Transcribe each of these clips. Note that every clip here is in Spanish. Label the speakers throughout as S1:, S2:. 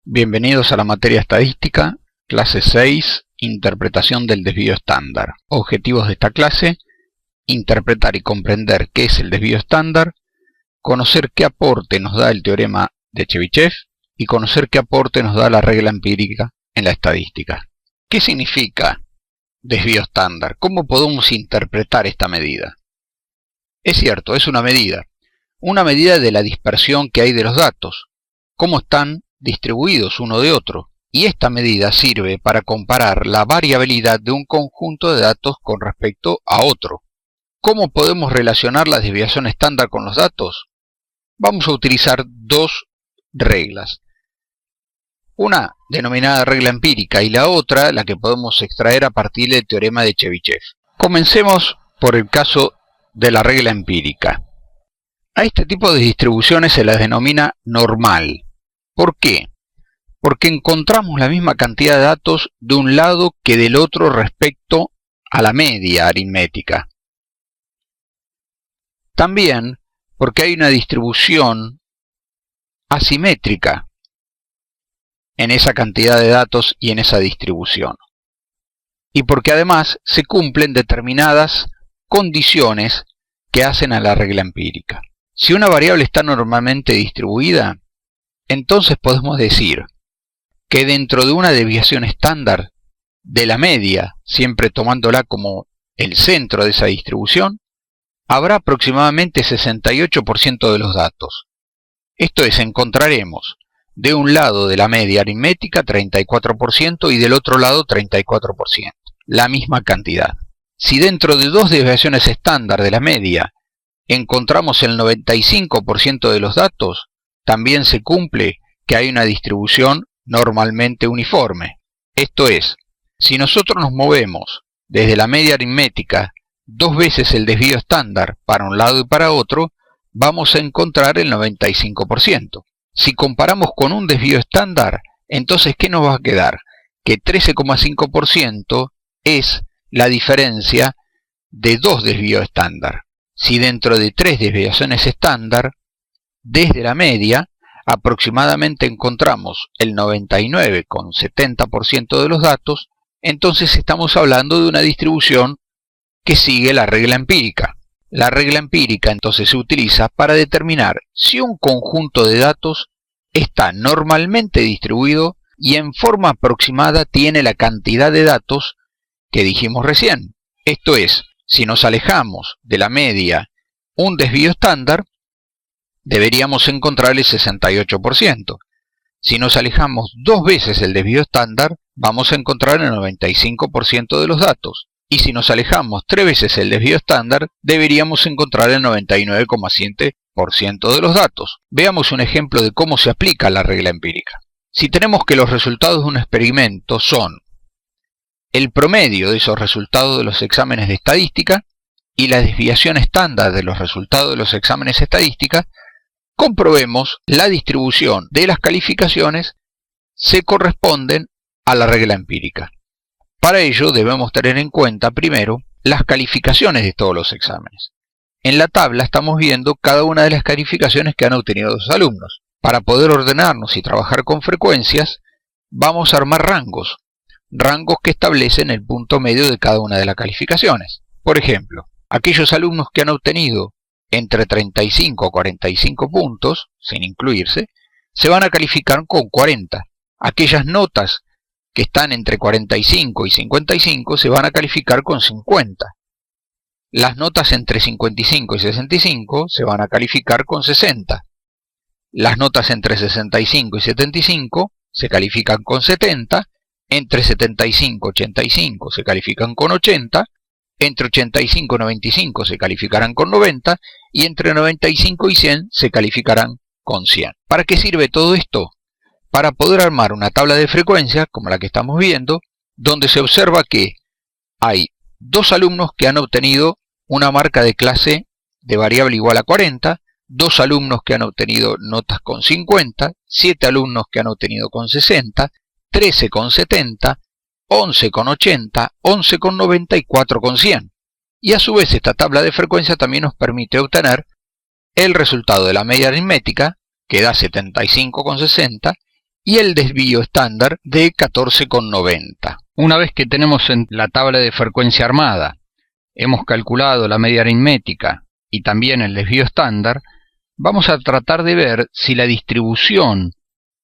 S1: Bienvenidos a la materia estadística, clase 6, interpretación del desvío estándar. Objetivos de esta clase: interpretar y comprender qué es el desvío estándar, conocer qué aporte nos da el teorema de Chebyshev y conocer qué aporte nos da la regla empírica en la estadística. ¿Qué significa desvío estándar? ¿Cómo podemos interpretar esta medida? Es cierto, es una medida de la dispersión que hay de los datos, cómo están distribuidos uno de otro, y esta medida sirve para comparar la variabilidad de un conjunto de datos con respecto a otro. ¿Cómo podemos relacionar la desviación estándar con los datos? Vamos a utilizar dos reglas, una denominada regla empírica y la otra la que podemos extraer a partir del teorema de Chebyshev. Comencemos por el caso de la regla empírica. A este tipo de distribuciones se las denomina normal. ¿Por qué? Porque encontramos la misma cantidad de datos de un lado que del otro respecto a la media aritmética. También porque hay una distribución asimétrica en esa cantidad de datos y en esa distribución. Y porque además se cumplen determinadas condiciones que hacen a la regla empírica. Si una variable está normalmente distribuida, entonces podemos decir que dentro de una desviación estándar de la media, siempre tomándola como el centro de esa distribución, habrá aproximadamente 68% de los datos. Esto es, encontraremos de un lado de la media aritmética 34% y del otro lado 34%, la misma cantidad. Si dentro de dos desviaciones estándar de la media encontramos el 95% de los datos, también se cumple que hay una distribución normalmente uniforme. Esto es, si nosotros nos movemos desde la media aritmética dos veces el desvío estándar para un lado y para otro, vamos a encontrar el 95%. Si comparamos con un desvío estándar, entonces ¿qué nos va a quedar? Que 13,5% es la diferencia de dos desvíos estándar. Si dentro de tres desviaciones estándar, desde la media, aproximadamente encontramos el 99,70% de los datos, entonces estamos hablando de una distribución que sigue la regla empírica. La regla empírica entonces se utiliza para determinar si un conjunto de datos está normalmente distribuido y en forma aproximada tiene la cantidad de datos que dijimos recién. Esto es, si nos alejamos de la media un desvío estándar, deberíamos encontrar el 68%. Si nos alejamos dos veces el desvío estándar, vamos a encontrar el 95% de los datos. Y si nos alejamos tres veces el desvío estándar, deberíamos encontrar el 99,7% de los datos. Veamos un ejemplo de cómo se aplica la regla empírica. Si tenemos que los resultados de un experimento son el promedio de esos resultados de los exámenes de estadística y la desviación estándar de los resultados de los exámenes de estadística, comprobemos la distribución de las calificaciones se corresponden a la regla empírica. Para ello debemos tener en cuenta primero las calificaciones de todos los exámenes. En la tabla estamos viendo cada una de las calificaciones que han obtenido los alumnos. Para poder ordenarnos y trabajar con frecuencias, vamos a armar rangos que establecen el punto medio de cada una de las calificaciones. Por ejemplo, aquellos alumnos que han obtenido entre 35 o 45 puntos, sin incluirse, se van a calificar con 40. Aquellas notas que están entre 45 y 55 se van a calificar con 50. Las notas entre 55 y 65 se van a calificar con 60. Las notas entre 65 y 75 se califican con 70. Entre 75 y 85 se califican con 80. Entre 85 y 95 se calificarán con 90 y entre 95 y 100 se calificarán con 100. ¿Para qué sirve todo esto? Para poder armar una tabla de frecuencias como la que estamos viendo, donde se observa que hay dos alumnos que han obtenido una marca de clase de variable igual a 40, dos alumnos que han obtenido notas con 50, 7 alumnos que han obtenido con 60, 13 con 70, 11 con 80, 11 con 90 y 4 con 100. Y a su vez esta tabla de frecuencia también nos permite obtener el resultado de la media aritmética, que da 75,60, y el desvío estándar de 14,90. Una vez que tenemos en la tabla de frecuencia armada, hemos calculado la media aritmética y también el desvío estándar, vamos a tratar de ver si la distribución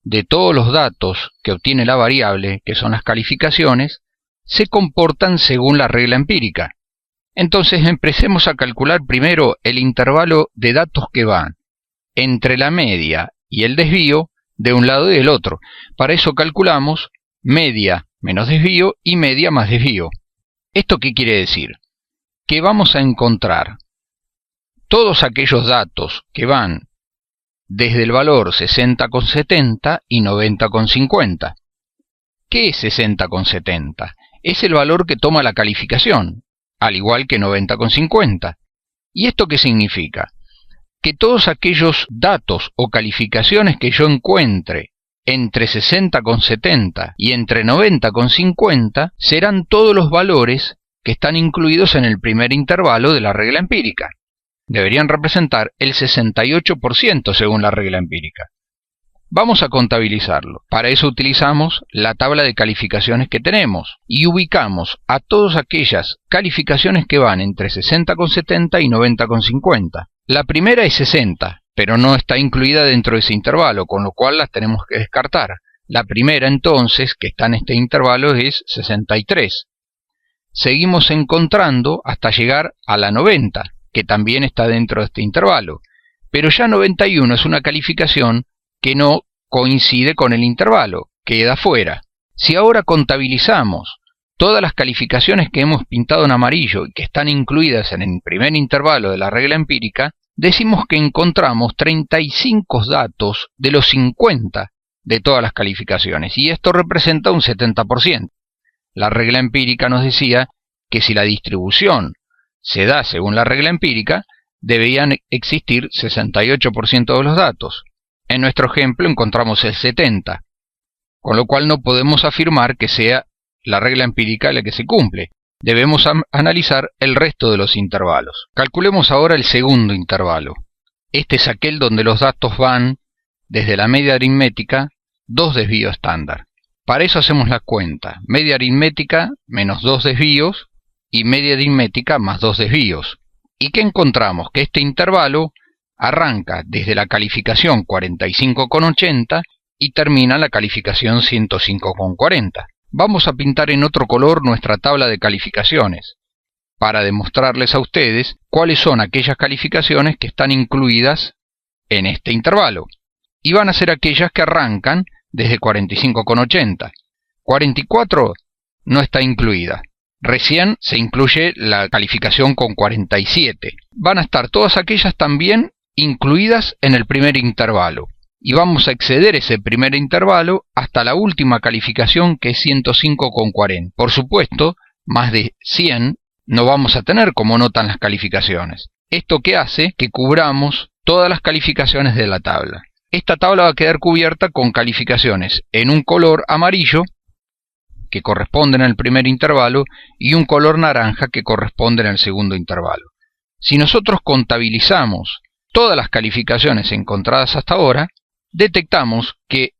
S1: de todos los datos que obtiene la variable, que son las calificaciones, se comportan según la regla empírica. Entonces empecemos a calcular primero el intervalo de datos que van entre la media y el desvío de un lado y del otro. Para eso calculamos media menos desvío y media más desvío. ¿Esto qué quiere decir? Que vamos a encontrar todos aquellos datos que van desde el valor 60,70 y 90,50. ¿Qué es 60,70? Es el valor que toma la calificación, al igual que 90,50. ¿Y esto qué significa? Que todos aquellos datos o calificaciones que yo encuentre entre 60,70 y entre 90,50 serán todos los valores que están incluidos en el primer intervalo de la regla empírica. Deberían representar el 68% según la regla empírica. Vamos a contabilizarlo. Para eso utilizamos la tabla de calificaciones que tenemos y ubicamos a todas aquellas calificaciones que van entre 60,70 y 90,50. La primera es 60, pero no está incluida dentro de ese intervalo, con lo cual las tenemos que descartar. La primera entonces, que está en este intervalo, es 63. Seguimos encontrando hasta llegar a la 90, que también está dentro de este intervalo. Pero ya 91 es una calificación que no coincide con el intervalo, queda fuera. Si ahora contabilizamos todas las calificaciones que hemos pintado en amarillo y que están incluidas en el primer intervalo de la regla empírica, decimos que encontramos 35 datos de los 50 de todas las calificaciones, y esto representa un 70%. La regla empírica nos decía que si la distribución se da según la regla empírica, deberían existir 68% de los datos. En nuestro ejemplo encontramos el 70%, con lo cual no podemos afirmar que sea la regla empírica la que se cumple. Debemos analizar el resto de los intervalos. Calculemos ahora el segundo intervalo. Este es aquel donde los datos van desde la media aritmética, 2 desvíos estándar. Para eso hacemos la cuenta. Media aritmética menos 2 desvíos y media aritmética más 2 desvíos. ¿Y qué encontramos? Que este intervalo arranca desde la calificación 45,80 y termina en la calificación 105,40. Vamos a pintar en otro color nuestra tabla de calificaciones para demostrarles a ustedes cuáles son aquellas calificaciones que están incluidas en este intervalo. Y van a ser aquellas que arrancan desde 45,80. 44 no está incluida. Recién se incluye la calificación con 47. Van a estar todas aquellas también incluidas en el primer intervalo. Y vamos a exceder ese primer intervalo hasta la última calificación, que es 105,40. Por supuesto, más de 100 no vamos a tener, como notan las calificaciones. Esto que hace que cubramos todas las calificaciones de la tabla. Esta tabla va a quedar cubierta con calificaciones en un color amarillo, que corresponden al primer intervalo, y un color naranja, que corresponden al segundo intervalo. Si nosotros contabilizamos todas las calificaciones encontradas hasta ahora, detectamos que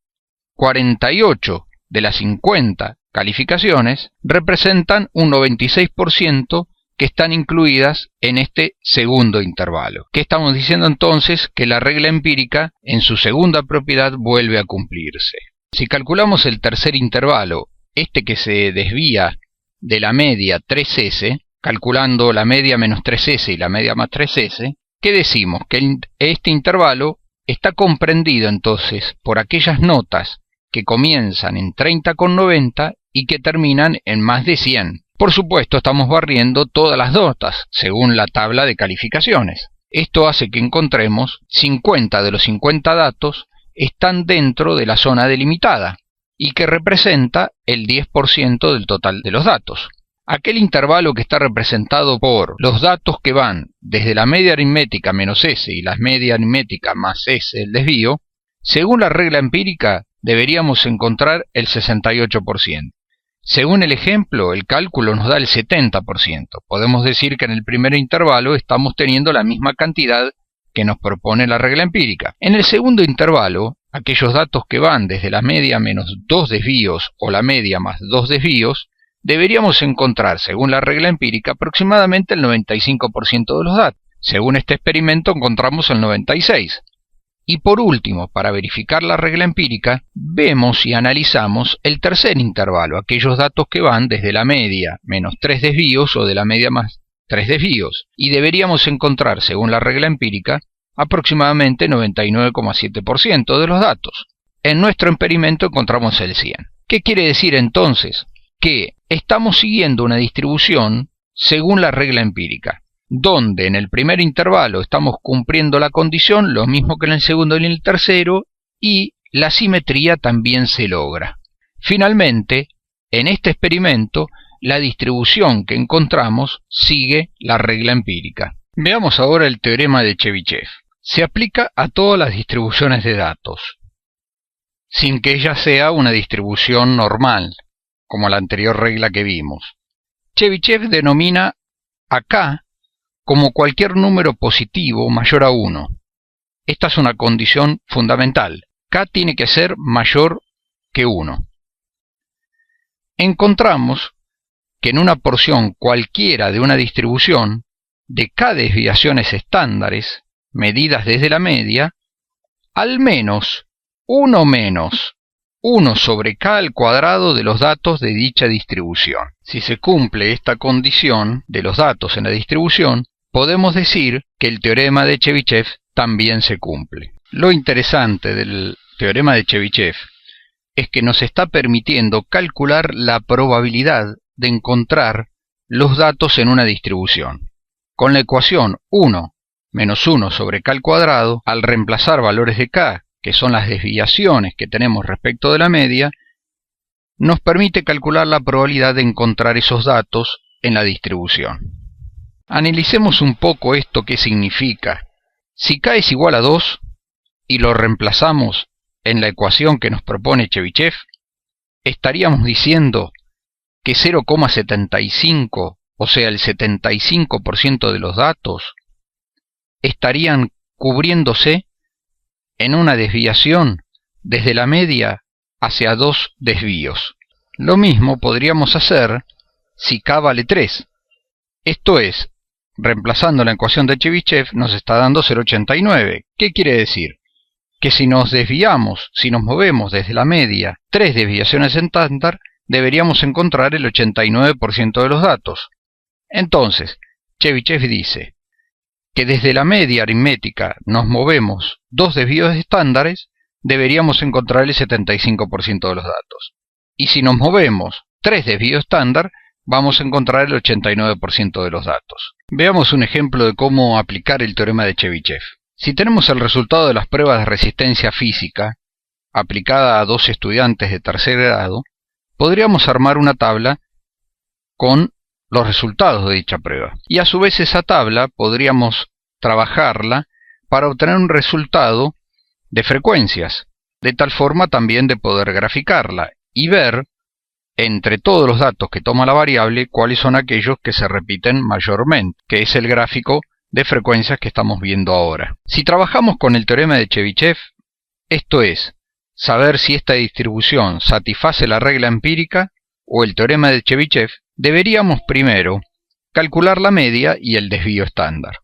S1: 48 de las 50 calificaciones representan un 96% que están incluidas en este segundo intervalo. ¿Qué estamos diciendo entonces? Que la regla empírica en su segunda propiedad vuelve a cumplirse. Si calculamos el tercer intervalo, este que se desvía de la media 3S, calculando la media menos 3S y la media más 3S, ¿qué decimos? Que este intervalo está comprendido entonces por aquellas notas que comienzan en 30,90 y que terminan en más de 100. Por supuesto, estamos barriendo todas las notas según la tabla de calificaciones. Esto hace que encontremos 50 de los 50 datos están dentro de la zona delimitada y que representa el 10% del total de los datos. Aquel intervalo que está representado por los datos que van desde la media aritmética menos S y la media aritmética más S, el desvío, según la regla empírica deberíamos encontrar el 68%. Según el ejemplo, el cálculo nos da el 70%. Podemos decir que en el primer intervalo estamos teniendo la misma cantidad que nos propone la regla empírica. En el segundo intervalo, aquellos datos que van desde la media menos 2 desvíos o la media más 2 desvíos, deberíamos encontrar, según la regla empírica, aproximadamente el 95% de los datos. Según este experimento encontramos el 96%. Y por último, para verificar la regla empírica, vemos y analizamos el tercer intervalo, aquellos datos que van desde la media menos 3 desvíos o de la media más 3 desvíos. Y deberíamos encontrar, según la regla empírica, aproximadamente 99,7% de los datos. En nuestro experimento encontramos el 100%. ¿Qué quiere decir entonces? Que estamos siguiendo una distribución según la regla empírica, donde en el primer intervalo estamos cumpliendo la condición, lo mismo que en el segundo y en el tercero, y la simetría también se logra. Finalmente, en este experimento, la distribución que encontramos sigue la regla empírica. Veamos ahora el teorema de Chebyshev. Se aplica a todas las distribuciones de datos, sin que ella sea una distribución normal, como la anterior regla que vimos. Chebyshev denomina a K como cualquier número positivo mayor a 1. Esta es una condición fundamental. K tiene que ser mayor que 1. Encontramos que en una porción cualquiera de una distribución, de K desviaciones estándares, medidas desde la media, al menos 1 menos 1 sobre K al cuadrado de los datos de dicha distribución. Si se cumple esta condición de los datos en la distribución, podemos decir que el teorema de Chebyshev también se cumple. Lo interesante del teorema de Chebyshev es que nos está permitiendo calcular la probabilidad de encontrar los datos en una distribución. Con la ecuación 1 menos 1 sobre K al cuadrado, al reemplazar valores de K, que son las desviaciones que tenemos respecto de la media, nos permite calcular la probabilidad de encontrar esos datos en la distribución. Analicemos un poco esto qué significa. Si K es igual a 2 y lo reemplazamos en la ecuación que nos propone Chebyshev, estaríamos diciendo que 0,75, o sea el 75% de los datos, estarían cubriéndose en una desviación desde la media hacia 2 desvíos. Lo mismo podríamos hacer si K vale 3. Esto es, reemplazando la ecuación de Chebyshev nos está dando 0,89. ¿Qué quiere decir? Que si nos desviamos, si nos movemos desde la media 3 desviaciones estándar, deberíamos encontrar el 89% de los datos. Entonces, Chebyshev dice que desde la media aritmética nos movemos 2 desvíos estándares, deberíamos encontrar el 75% de los datos. Y si nos movemos 3 desvíos estándar, vamos a encontrar el 89% de los datos. Veamos un ejemplo de cómo aplicar el teorema de Chebyshev. Si tenemos el resultado de las pruebas de resistencia física, aplicada a 2 estudiantes de tercer grado, podríamos armar una tabla con los resultados de dicha prueba. Y a su vez esa tabla podríamos trabajarla para obtener un resultado de frecuencias, de tal forma también de poder graficarla y ver entre todos los datos que toma la variable cuáles son aquellos que se repiten mayormente, que es el gráfico de frecuencias que estamos viendo ahora. Si trabajamos con el teorema de Chebyshev, esto es, saber si esta distribución satisface la regla empírica o el teorema de Chebyshev, deberíamos primero calcular la media y el desvío estándar.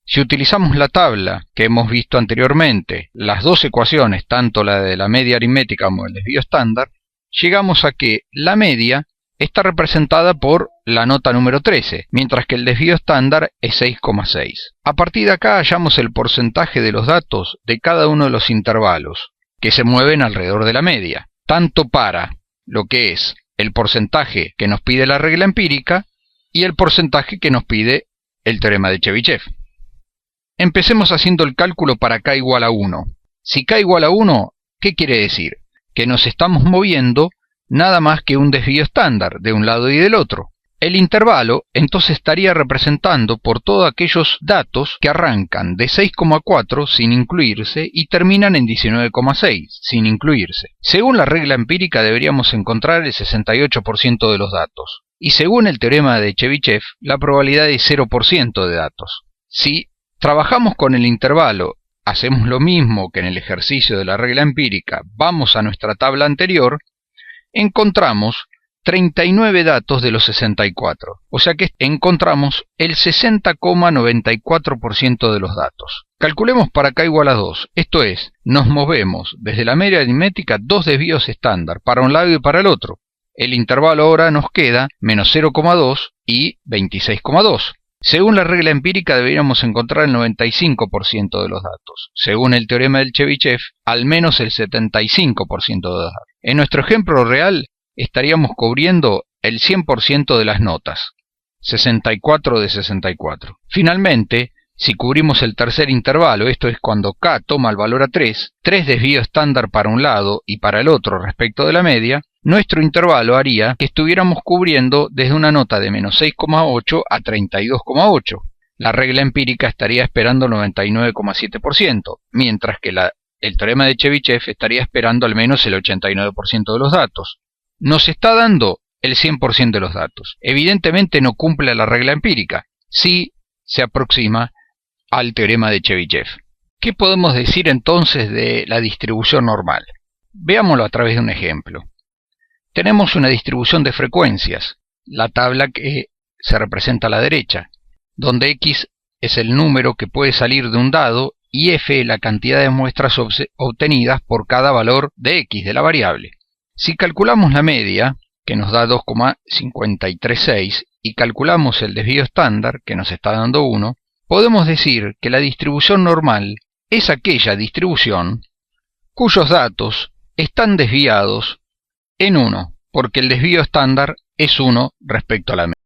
S1: Si utilizamos la tabla que hemos visto anteriormente, las dos ecuaciones, tanto la de la media aritmética como el desvío estándar, llegamos a que la media está representada por la nota número 13, mientras que el desvío estándar es 6,6. A partir de acá hallamos el porcentaje de los datos de cada uno de los intervalos, que se mueven alrededor de la media, tanto para lo que es el porcentaje que nos pide la regla empírica y el porcentaje que nos pide el teorema de Chebyshev. Empecemos haciendo el cálculo para K igual a 1. Si K igual a 1, ¿qué quiere decir? Que nos estamos moviendo nada más que un desvío estándar de un lado y del otro. El intervalo entonces estaría representando por todos aquellos datos que arrancan de 6,4 sin incluirse y terminan en 19,6 sin incluirse. Según la regla empírica deberíamos encontrar el 68% de los datos. Y según el teorema de Chebyshev, la probabilidad es 0% de datos. Si trabajamos con el intervalo hacemos lo mismo que en el ejercicio de la regla empírica, vamos a nuestra tabla anterior, encontramos 39 datos de los 64. O sea que encontramos el 60,94% de los datos. Calculemos para k igual a 2. Esto es, nos movemos desde la media aritmética 2 desvíos estándar, para un lado y para el otro. El intervalo ahora nos queda menos 0,2 y 26,2. Según la regla empírica deberíamos encontrar el 95% de los datos. Según el teorema del Chebyshev, al menos el 75% de los datos. En nuestro ejemplo real, estaríamos cubriendo el 100% de las notas, 64 de 64. Finalmente, si cubrimos el tercer intervalo, esto es cuando k toma el valor a 3 desvíos estándar para un lado y para el otro respecto de la media, nuestro intervalo haría que estuviéramos cubriendo desde una nota de menos 6,8 a 32,8. La regla empírica estaría esperando el 99,7%, mientras que el teorema de Chebyshev estaría esperando al menos el 89% de los datos. Nos está dando el 100% de los datos. Evidentemente no cumple la regla empírica. Sí se aproxima al teorema de Chebyshev. ¿Qué podemos decir entonces de la distribución normal? Veámoslo a través de un ejemplo. Tenemos una distribución de frecuencias, la tabla que se representa a la derecha, donde x es el número que puede salir de un dado y f la cantidad de muestras obtenidas por cada valor de x de la variable. Si calculamos la media, que nos da 2,536, y calculamos el desvío estándar, que nos está dando 1, podemos decir que la distribución normal es aquella distribución cuyos datos están desviados en 1, porque el desvío estándar es 1 respecto a la media.